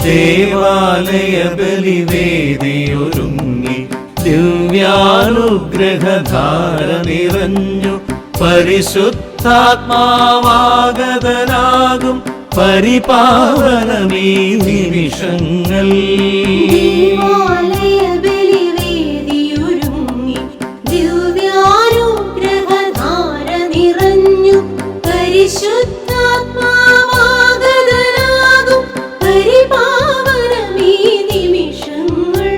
ദേവാലയ ബലിവേദിയൊരുങ്ങി ദിവ്യാനുഗ്രഹധാര നിറഞ്ഞു പരിശുദ്ധാത്മാവാഗതനാകും പരിപാവനമീ നിമിഷങ്ങൾ. ദേവാലയ ബലിവേദിയൊരുങ്ങി ദിവ്യാനുഗ്രഹധാര നിറഞ്ഞു പരിശുദ്ധാത്മാവാഗതനാകും പരിപാവനമീ നിമിഷങ്ങൾ.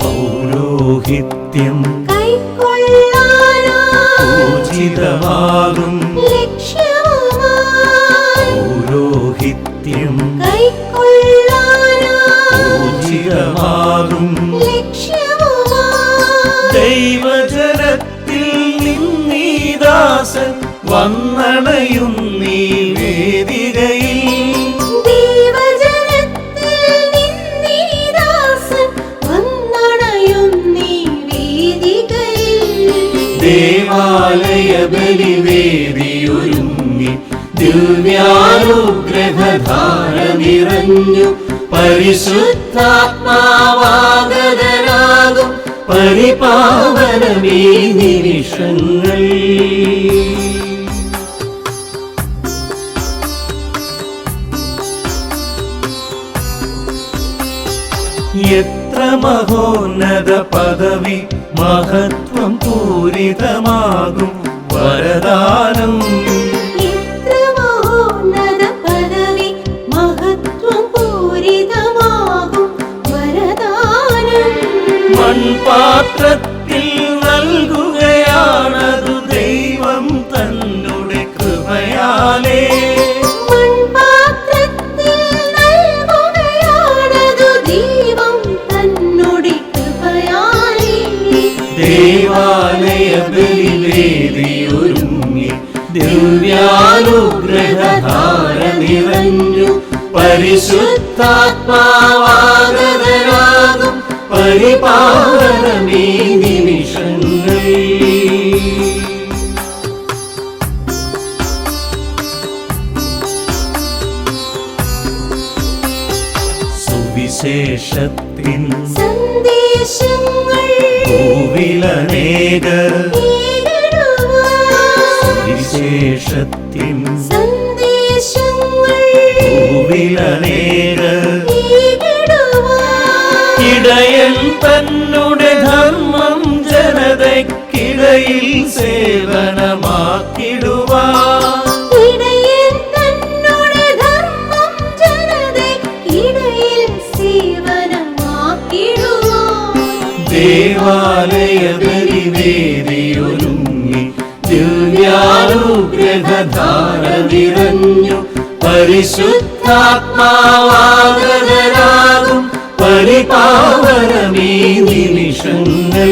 പൗരോഹിത്യം കൈക്കൊള്ളാനാചിതമാകും ലക്ഷ്യവുമായി പൗരോഹിത്യം കൈക്കൊള്ളാനാചിതമാകും ലക്ഷ്യവുമായി ദൈവജനത്തിൽ നിന്നീദാസൻ വന്നണയുന്നീ വേദികയിൽ. ദേവാലയ ബലിവേദിയൊരുങ്ങി ദിവ്യാനുഗ്രഹധാര നിറഞ്ഞു പരിശുദ്ധാത്മാവാഗതനാകും പരിപാവനമീ നിമിഷങ്ങൾ. എത്ര മഹോന്നത പദവി മഹത്വം പൂരിതമാകും വരദാനം. എത്ര മഹോന്നത പദവി മഹത്വം പൂരിതമാകും വരദാനം. മൺപാത്രത്തിൽ നൽകുകയാണതു ദൈവം തന്നുടെ കൃപയാലേ. ദേവാലയ ബലിവേദിയൊരുങ്ങി ദിവ്യാനുഗ്രഹധാര നിറഞ്ഞു പരിശുദ്ധാത്മാവാഗതനാകും പരിപാവനമീ നിമിഷങ്ങൾ. സുവിശേഷത്തിൻ സന്ദേശങ്ങൾ ഭൂവിലനേകർ സുവിശേഷത്തിൻ സന്ദേശങ്ങൾ ഭൂവിലനേകർ ഇടയൻ തന്നുടെ ധർമ്മം ജനതയ്ക്കിടയിൽ സേവനമാക്കിടുവാൻ. ദേവാലയ ബലിവേദിയൊരുങ്ങി ദിവ്യാനുഗ്രഹധാര നിറഞ്ഞു പരിശുദ്ധാത്മാവാഗതനാകും പരിപാവനമീ നിമിഷങ്ങൾ.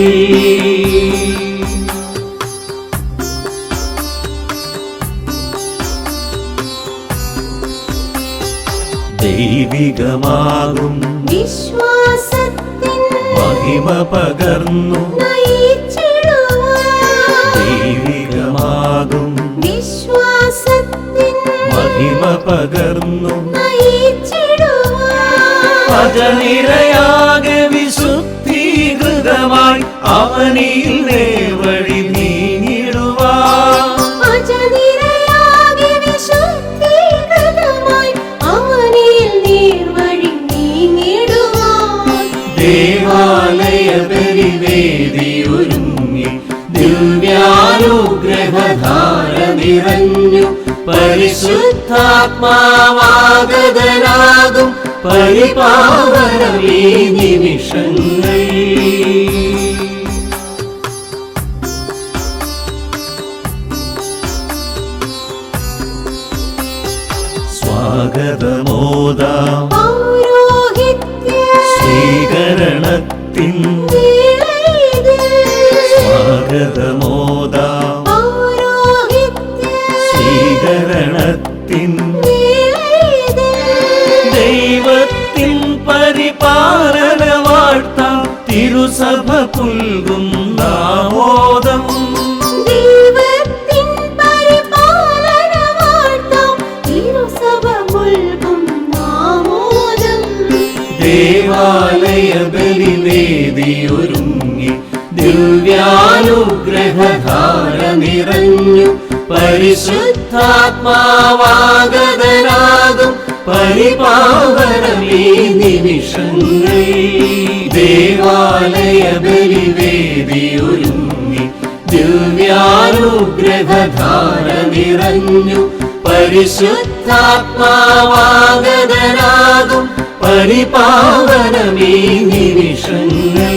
ദൈവികമാകും വിശ്വാസത്തിൻ മഹിമ പകർന്നു ദൈവികമാകും വിശ്വാസത്തിൻ മഹിമ പകർന്നു അജനിരയാകെ വിശുദ്ധീകൃതമായി അവനിൽ നേർവഴി നീങ്ങിടുവാൻ. ദേവാലയ ബലിവേദിയൊരുങ്ങി ദിവ്യാനുഗ്രഹധാര നിറഞ്ഞു പരിശുദ്ധാത്മാവാഗതനാകും പരിപാവനമീ നിമിഷങ്ങൾ. സ്വാഗതമോദാം സ്വീകരണത്തിൻ സ്വാഗതമോദാം സ്വീകരണത്തിൻ ദൈവത്തിൻ പരിപാലന വാഴ്ത്താം തിരുസഭ പുൽകും നാമോദം. ദേവാലയ ബലിവേദിയൊരുങ്ങി ദിവ്യാനുഗ്രഹധാര നിറഞ്ഞു പരിശുദ്ധാത്മാവാഗതനാകും പരിപാവനമീ നിമിഷങ്ങൾ. ദേവാലയ ബലിവേദിയൊരുങ്ങി ദിവ്യാനുഗ്രഹധാര നിറഞ്ഞു പരിശുദ്ധാത്മാവാഗതനാകും പരിപാവനമീ നിമിഷങ്ങൾ.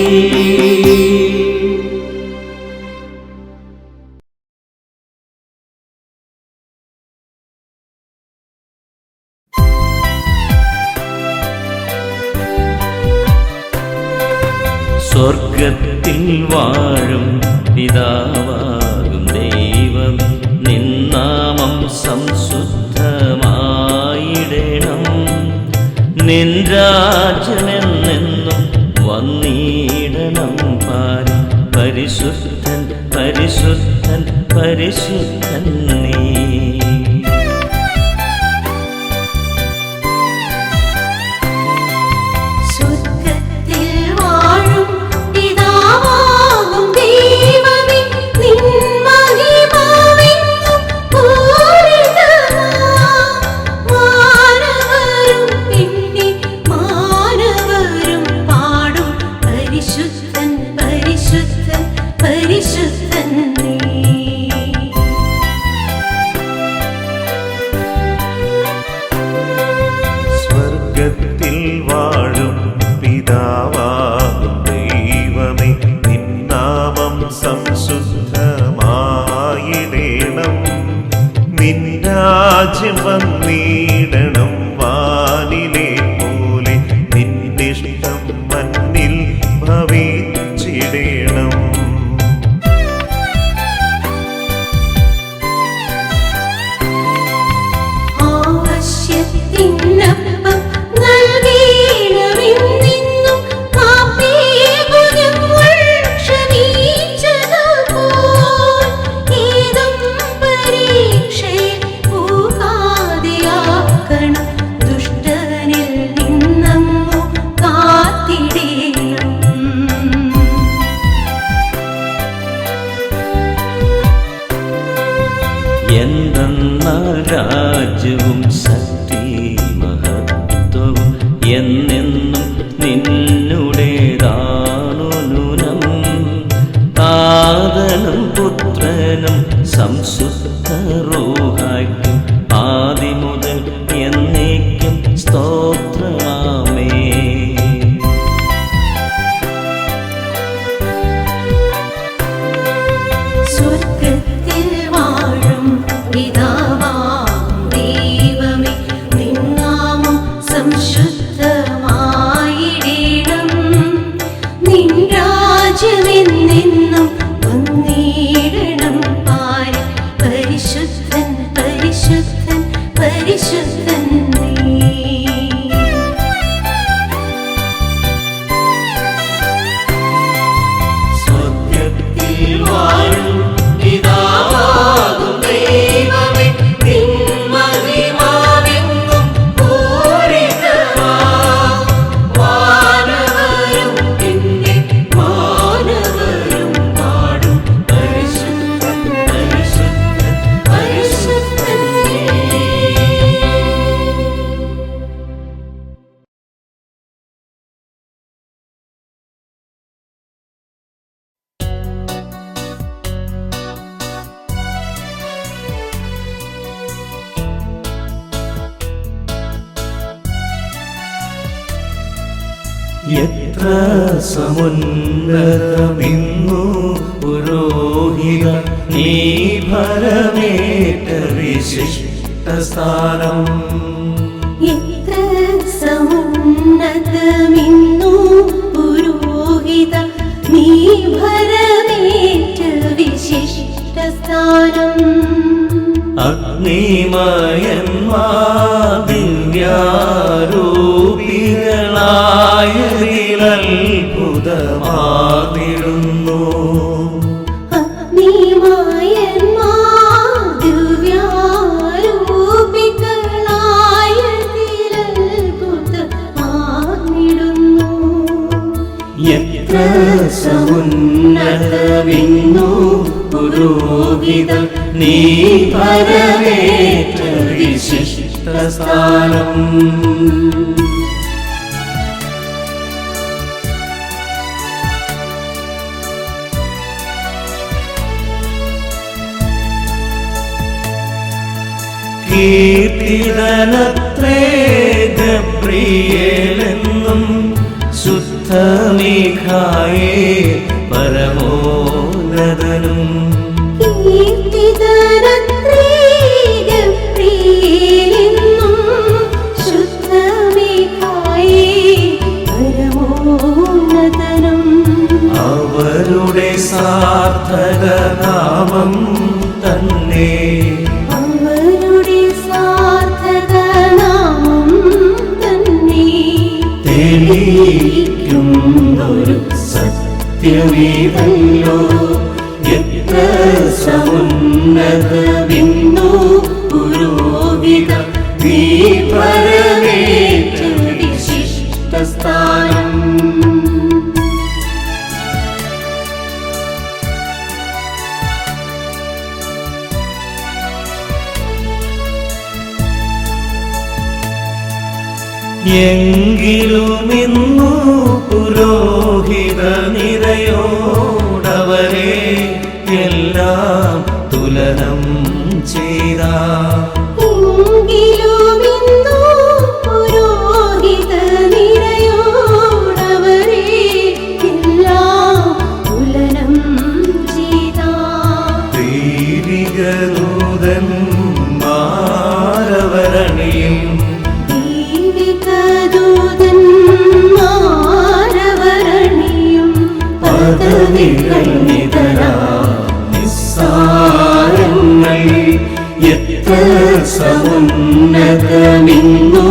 സ്വർഗത്തിൽ വാഴും പിതാവാകും ദൈവം നിന്നാമം സംശുദ്ധമായിടണം. നിൻ രാജ്യമെന്നെന്നും വന്നിടണം. പാരി പരിശുദ്ധൻ പരിശുദ്ധൻ പരിശുദ്ധൻ നീ. സ്വർഗത്തിൽ വാഴും പിതാവാകും ദൈവമേ നിന്നാമം സംശുദ്ധമായിടണം. നിൻ രാജ്യം വന്നിടണം. വാനിലെ പോലെ നിന്നിഷ്ടം മണ്ണിൽ ഭവിച്ചിടണം. എന്തെന്നാൽ രാജ്യവും ശക്തി മഹത്വവും എന്നെന്നും നിന്നുടേതാണു നൂനം. താതനും പുത്രനും സംശുദ്ധ റൂഹായ്ക്കും ആദിമുതൽ എന്നേക്കും സ്തോത്രമാമേ. എത്ര സമുന്നതമിന്നു പുരോഹിത നീ ഭരമേറ്റ വിശിഷ്ട സ്ഥാനം. എത്ര സമുന്നതമിന്നു പുരോഹിത നീ ഭരമേറ്റ വിശിഷ്ട സ്ഥാനം. അഗ്നിമയന്മാർ ദിവ്യാരൂപികളായതിലത്ഭുതമാർന്നിടുന്നു. അഗ്നിമയന്മാർ ദിവ്യാരൂപികളായതിലത്ഭുതമാർന്നിടുന്നു. എത്ര സമുന്നതമിന്നു പുരോഹിത നീ പരമേറ്റ വിശിഷ്ട സ്ഥാനം. കീർത്തിതനത്രേ ഗബ്രിയേലെന്നും ശുദ്ധ മീഖായേൽ പരമോന്നതനും. കീർത്തിതനത്രേ ഗബ്രിയേലെന്നും ശുദ്ധ മീഖായേൽ പരമോന്നതനും. അവരുടെ സാർത്ഥക നാമം തന്നെ തെളിയിക്കുന്നൊരു സത്യമേതല്ലോ. എത്ര സമുന്നതമിന്നു പുരോഹിത നീ പരമേറ്റ വിശിഷ്ട സ്ഥാനം. എങ്കിലുമിന്നു പുരോഹിത നിരയോടവരെ എല്ലാം തുലനം ചെയ്ത. എങ്കിലുമിന്നു പുരോഹിത നിരയോടവരെ എല്ലാം തുലനം ചെയ്ത. ദൈവികദൂതന്മാരവരണിയും പദവികൾ നിതരാ നിസ്സാരങ്ങൾ. എത്ര സമുന്നതമിന്നു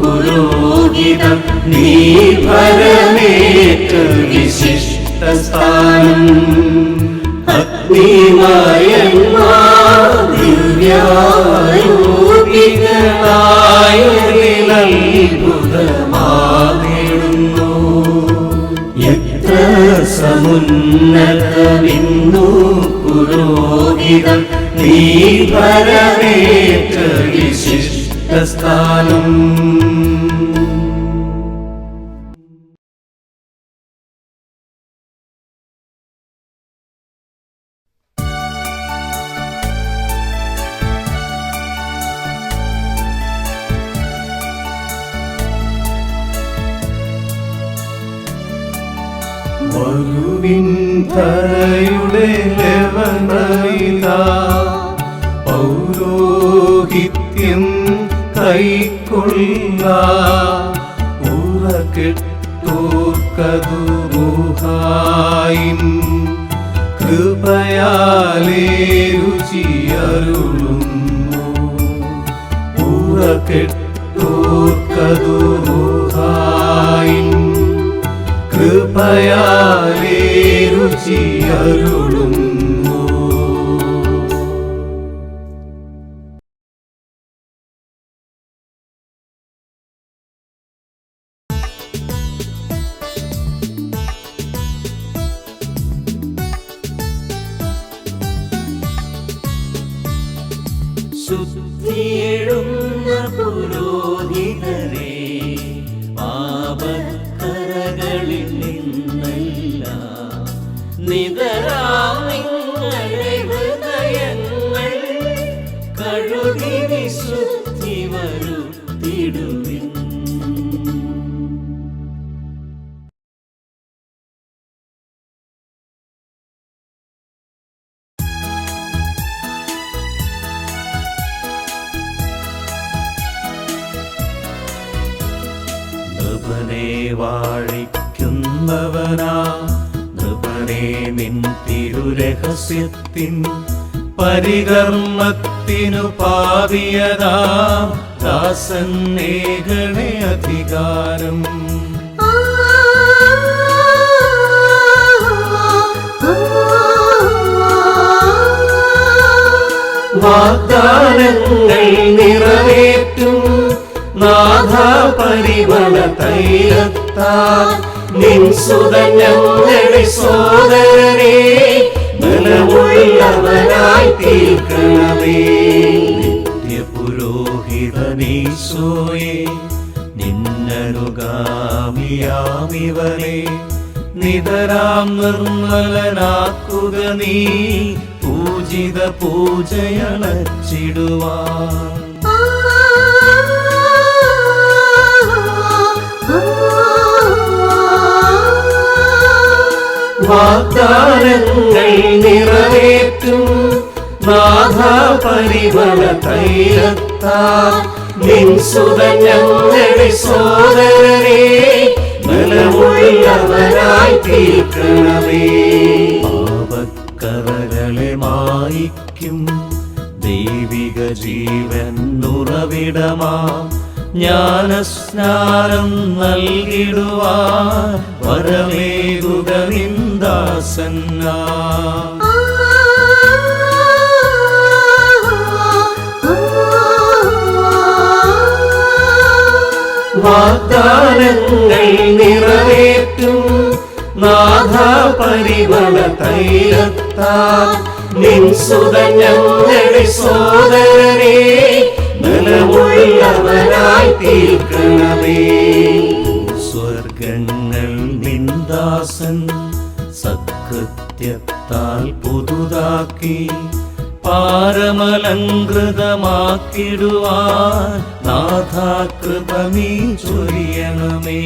പുരോഹിത നീ പരമേറ്റ വിശിഷ്ട സ്ഥാനം. അഗ്നിമയന്മാർ ദിവ്യാരൂപികളായതിലത്ഭുതമാകിടുന്നു. എത്ര സമുന്നതമിന്നു പുരോഹിത നീ പരമേറ്റ വിശിഷ്ട സ്ഥാനം. വരുവിൻ ധരയുടെ ലവണയിതാ പൗരോഹിത്യം കൈക്കൊള്ള. ഉറക്കെട്ടോർക്കതു റുഹായിൻ കൃപയാലേ രുചിയരുളുന്നു. ഉറക്കെട്ടോർക്കതു റുഹായിൻ കൃപയാലേ രുചിയരുളുന്നു. ശുദ്ധിയെഴുന്ന പുരോഹിതരെ പാപക്കറകളിൽ നിന്നല്ല നിതരാം നിങ്ങളുടെ ഹൃദയങ്ങൾ കഴുകി വിശുദ്ധി വരുത്തിടുവിൻ. നൃപനെ വാഴിക്കുന്നവനാ നൃപനെ നിൻ തിരുരഹസ്യത്തിൻ പരികർമ്മത്തിനു പാതിയതാ ദാസൻ നേകണേ അധികാരം. വാഗ്ദാനങ്ങൾ നിറവേറ്റും നാഥ പരിമള തൈലത്താൽ നിൻ സുതൻ ഞങ്ങളുടെ സോദരനെ ബലമുള്ളവനായി തീർക്കണമേ. നിത്യപുരോഹിതനീശോയെ നിന്നനുഗാമിയാമിവനെ നിതരാം നിർമ്മലനാക്കുക നീ പൂജിത പൂജയണച്ചിടുവാൻ. വാഗ്ദാനങ്ങൾ നിറവേറ്റും നാഥ പരിമള തൈലത്താൽ നിൻ സുതൻ ഞങ്ങളുടെ സോദരനെ ബലമുള്ളവനായി തീർക്കണമേ. പാപക്കറകളെ മായിക്കും ദൈവിക ജീവൻ ഉറവിടമാ ജ്ഞാനസ്നാനം നൽകിടുവാൻ വരമേകുക നിന്ദാസന്നാ. വാഗ്ദാനങ്ങൾ നിറവേറ്റും നാഥ പരിമള തൈലത്താൽ നിൻ സുതൻ ഞങ്ങളുടെ സോദരനെ ബലമുള്ളവനായി തീർക്കണമേ. സ്വർഗങ്ങൾ നിന്ദാസൻ സത്കൃത്യത്താൽ പുതുതാക്കി പാരമലങ്കൃതമാക്കിടുവാൻ നാഥ കൃപ നീ ചൊരിയണമേ.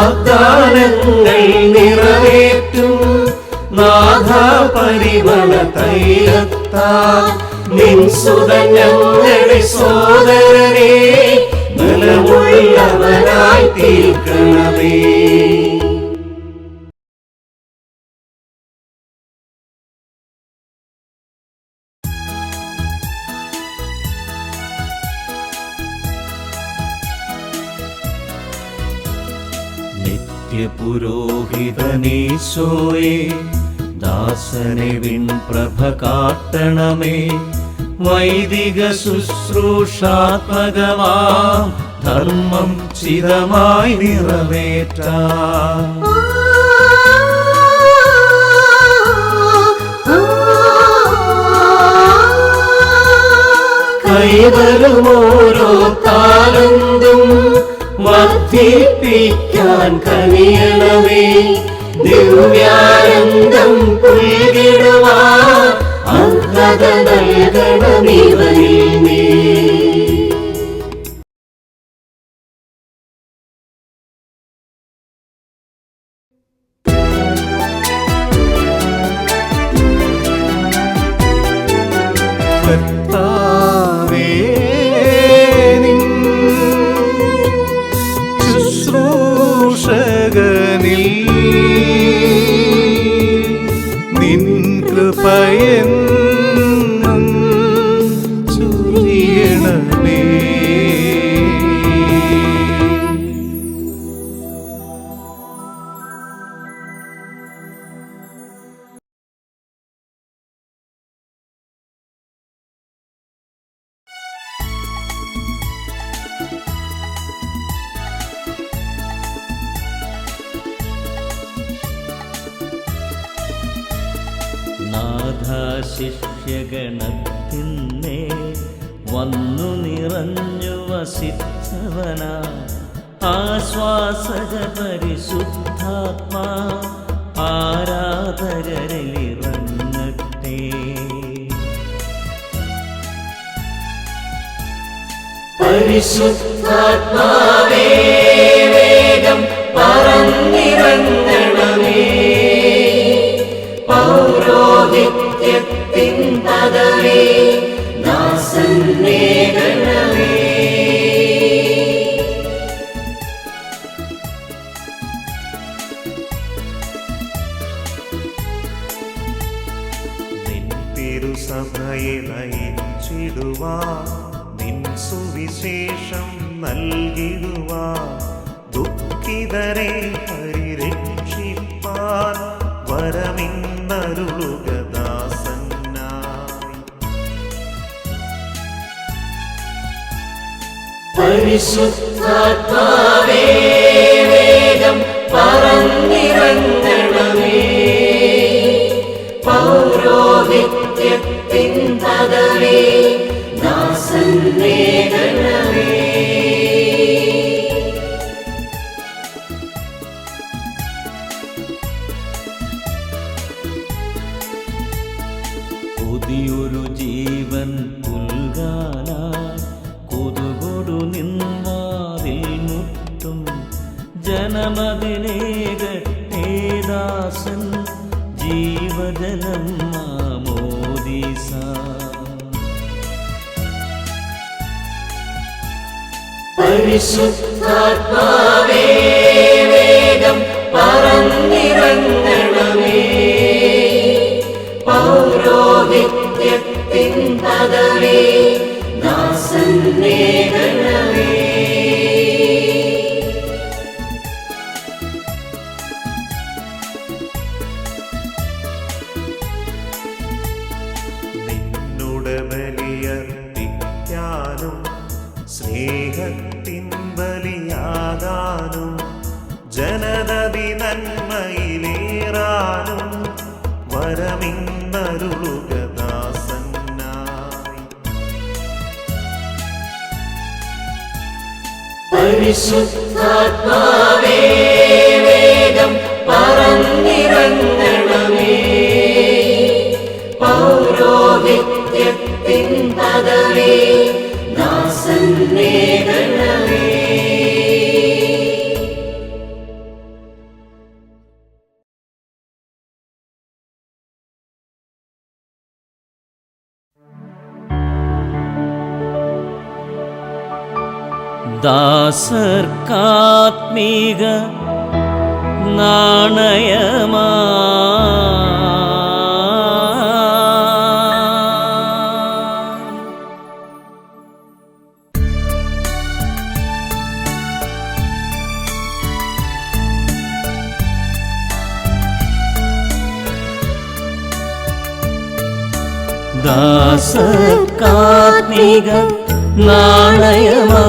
വാഗ്ദാനങ്ങൾ നിറവേറ്റും നാഥ പരിമള തൈലത്താൽ നിൻ സുതൻ ഞങ്ങളുടെ സോദരനെ ബലമുള്ളവനായി തീർക്കണമേ. നിത്യപുരോഹിതനീശോയെ ദാസനെ വിൺപ്രഭ കാട്ടണമേ. വൈദിക ശുശ്രൂഷാത്മകമാം ധർമ്മം ചിതമായി നിറവേറ്റാൻ. കൈവരുമോരോ താലന്തും വർദ്ധിപ്പിക്കാൻ കഴിയണമേ. ദിവ്യാനന്ദം പുൽകിടുവാൻ അർഹത നൽകണമിവരിൽ നീ. കർത്താവേ, നിൻ ശുശ്രൂഷകനിൽ നിൻ കൃപയെന്നും ചൊരിയണമേ. ശിഷ്യഗണത്തിന്നേ വന്നു നിറഞ്ഞു വസിച്ചവന ആശ്വാസക പരിശുദ്ധാത്മാ ആരാധകരിലിറങ്ങട്ടെ. പരിശുദ്ധാത്മാവേ വേഗം പറന്നിറങ്ങണമേ. പൗരോഹിത്യത്തിൻ പദവി ദാസന്നേകണമേ. നിൻ തിരുസഭയെ നയിച്ചിടുവാൻ നിൻ സുവിശേഷം നൽകിടുവാൻ ദുഃഖിതരെ പരിരക്ഷിപ്പാൻ വരമിന്നരുളുക ദാസന്നായി. പരിശുദ്ധാത്മാവേ വേഗം പറന്നിറങ്ങണമേ. പൗരോഹിത്യത്തിൻ പദവി ദാസന്നേകണമേ. പുതിയൊരു ജീവൻ പുൽകാനായി കൊതുകൊടു നിന്മാതിൽ മുട്ടും ജനമതിനേകേദാസൻ ജീവജലം മാമോദീസ. പരിശുദ്ധാത്മാവേ വേഗം പറന്നിറങ്ങണമേ. പൗരോഹിത്യത്തിൻ പദവി ദാസന്നേകണമേ. നിന്നുടെ ബലിയർപ്പിക്കാനും സ്നേഹത്തിൻ ബലിയാകാനും ജനതതി നന്മയിലേറാനും വരമിന്നരുളുക ദാസന്നായി. പരിശുദ്ധാത്മാവേ വേഗം പറന്നിറങ്ങണമേ. പൗരോഹിത്യത്തിൻ പദവി ദാസന്നേകണമേ. ദാസർക്കാത്മീക നാണയമാ ദാസർക്കാത്മീക നാണയമാ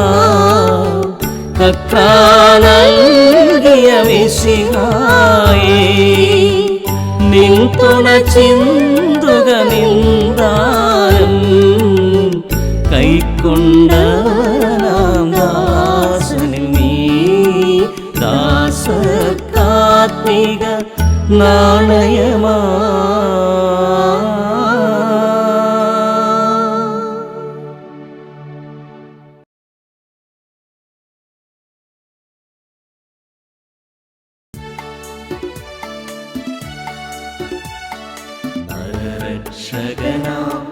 നൽകിയ മിശിഹായേ, നിൻ തുണ ചിന്തുക നിന്ദാനം കൈക്കൊണ്ട നാം ദാസനിൽ നീ. ദാസർക്കാത്മിക നാണയമാ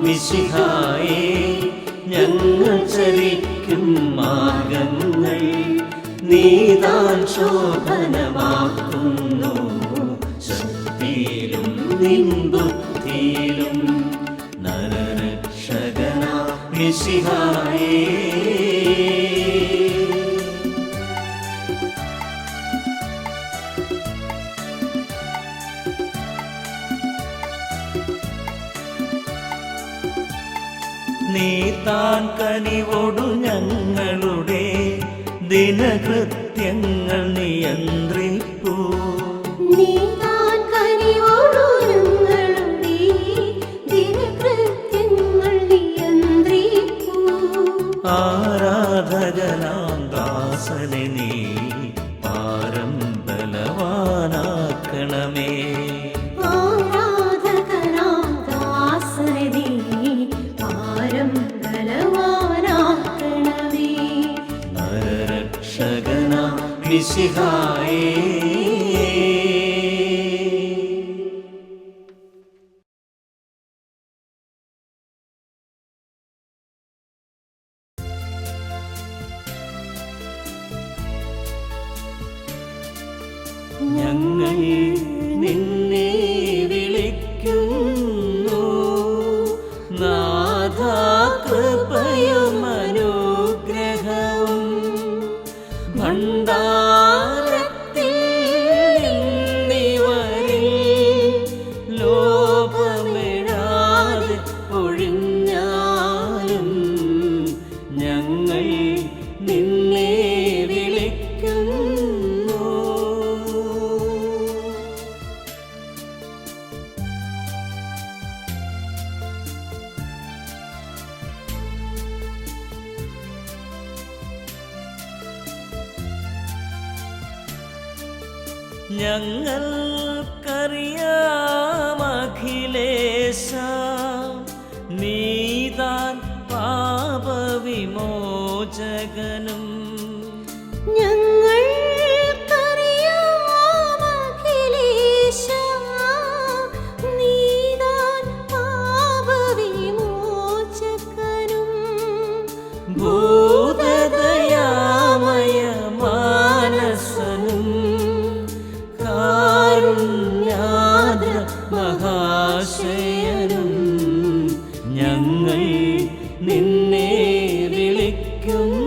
മിശിഹായേ, ഞങ്ങൾ ചരിക്കും മാർഗങ്ങൾ നീതാൻ ശോഭനമാക്കുന്നു. ശക്തിയിലും നിൻബുദ്ധിയിലും നരരക്ഷകനാ മിശിഹായേ. നീ താൻ കനിവോടു ഞങ്ങളുടെ ദിനകൃത്യങ്ങൾ നിയന്ത്രിപ്പൂ. നീതാൻ കനിവോടു ഞങ്ങളുടെ ദിനകൃത്യങ്ങൾ നിയന്ത്രിപ്പൂ. ആരാധകനാം ദാസനെ നീ പാരം ബലവാനാക്കണമേ. മിശിഹായേ, ഞങ്ങൾ നിന്നെ വിളിക്കുന്നു നാഥാ. കൃപയും അനുഗ്രഹവും ഭണ്ഡാരത്തിൽ നിന്നിവരിൽ ലോപമിടാതെ ഒഴിഞ്ഞാലും ഞങ്ങൾ നിൻ ഞങ്ങൾക്കറിയാം അഖിലേശ നീതാൻ പാപവിമോചകനും ഞങ്ങൾക്കറിയാം അഖിലേശാ, നീതാൻ പാപവിമോചകനും ഭൂതദയാമയ മാനസനും കാരുണ്യാദ്ര മഹാശയനും ഞങ്ങൾ നിന്നെ വിളിക്കുന്നു.